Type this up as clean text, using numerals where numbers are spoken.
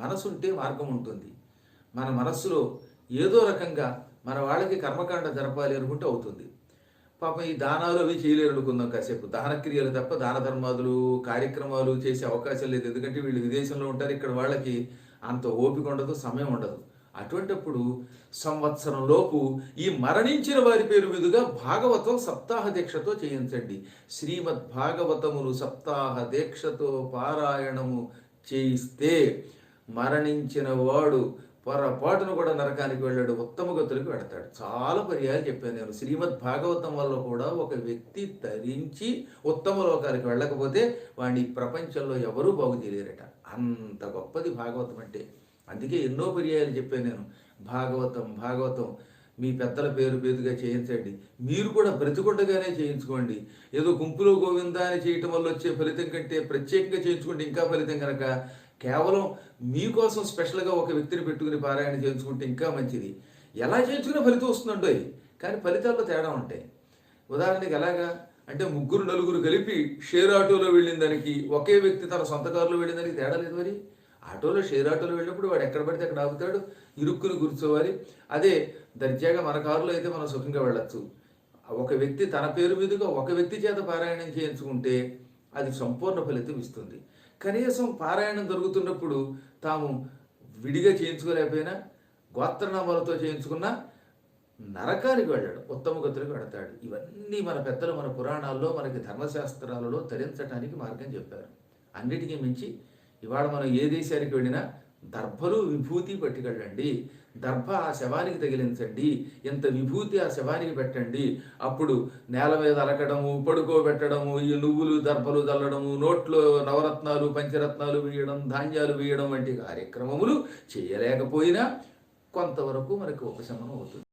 మనసు ఉంటే మార్గం ఉంటుంది. మన మనస్సులో ఏదో రకంగా మన వాళ్ళకి కర్మకాండ జరపాలి అనుకుంటే అవుతుంది. పాపం ఈ దానాలు అవి చేయలేరు అనుకుందాం కాసేపు. దహన క్రియలు తప్ప దాన ధర్మాదులు కార్యక్రమాలు చేసే అవకాశం లేదు. ఎందుకంటే వీళ్ళు విదేశంలో ఉంటారు. ఇక్కడ వాళ్ళకి అంత ఓపిక ఉండదు, సమయం ఉండదు. అటువంటప్పుడు సంవత్సరం లోపు ఈ మరణించిన వారి పేరు మీదుగా భాగవతం సప్తాహ దీక్షతో చేయించండి. శ్రీమద్ భాగవతమును సప్తాహ దీక్షతో పారాయణము చేయిస్తే మరణించిన వాడు పొరపాటును కూడా నరకానికి వెళ్ళాడు, ఉత్తమ గతులకు వెడతాడు. చాలా పర్యాలు చెప్పాను నేను. శ్రీమద్ భాగవతం వల్ల కూడా ఒక వ్యక్తి తరించి ఉత్తమ లోకానికి వెళ్ళకపోతే వాడిని ప్రపంచంలో ఎవరూ బాగు చేయలేరట. అంత గొప్పది భాగవతం అంటే. అందుకే ఎన్నో పర్యాయాలు చెప్పాను నేను. భాగవతం భాగవతం మీ పెద్దల పేరు పేరుగా చేయించండి. మీరు కూడా బ్రతికుండగానే చేయించుకోండి. ఏదో గుంపులో గోవిందా అని చేయటం వల్ల వచ్చే ఫలితం కంటే ప్రత్యేకంగా చేయించుకుంటే ఇంకా ఫలితం కనుక కేవలం మీకోసం స్పెషల్గా ఒక వ్యక్తిని పెట్టుకుని పారాయణ చేయించుకుంటే ఇంకా మంచిది. ఎలా చేయించుకునే ఫలితం వస్తుందండో ఇది. కానీ ఫలితాల్లో తేడా ఉంటాయి. ఉదాహరణకి ఎలాగా అంటే ముగ్గురు నలుగురు కలిపి షేర్ ఆటోలో వెళ్ళిన దానికి ఒకే వ్యక్తి తన సొంత కారులో వెళ్ళిన దానికి తేడా లేదు. మరి ఆటోలో షేర్ ఆటోలో వెళ్ళినప్పుడు వాడు ఎక్కడ పడితే అక్కడ ఆగుతాడు, ఇరుక్కుని కూర్చోవాలి. అదే దర్జాగా మన కారులో అయితే మనం సుఖంగా వెళ్ళచ్చు. ఒక వ్యక్తి తన పేరు మీదుగా ఒక వ్యక్తి చేత పారాయణం చేయించుకుంటే అది సంపూర్ణ ఫలితం ఇస్తుంది. కనీసం పారాయణం జరుగుతున్నప్పుడు తాము విడిగా చేయించుకోలేకపోయినా గోత్రనామాలతో చేయించుకున్నా నరకానికి వెళ్ళాడు, ఉత్తమ గతులకు వెడతాడు. ఇవన్నీ మన పెద్దలు మన పురాణాల్లో మనకి ధర్మశాస్త్రాలలో తరించడానికి మార్గం చెప్పారు. అన్నిటికీ మించి ఇవాళ మనం ఏ దేశానికి వెళ్ళినా దర్భలు విభూతి పట్టుకెళ్ళండి. దర్భ ఆ శవానికి తగిలించండి, ఎంత విభూతి ఆ శవానికి పెట్టండి. అప్పుడు నేల మీద అలకడము, పడుకోబెట్టడము, ఈ నువ్వులు దర్భలు చల్లడము, నోట్లో నవరత్నాలు పంచరత్నాలు వేయడం, ధాన్యాలు వేయడం వంటి కార్యక్రమములు చేయలేకపోయినా కొంతవరకు మనకు ఉపశమనం అవుతుంది.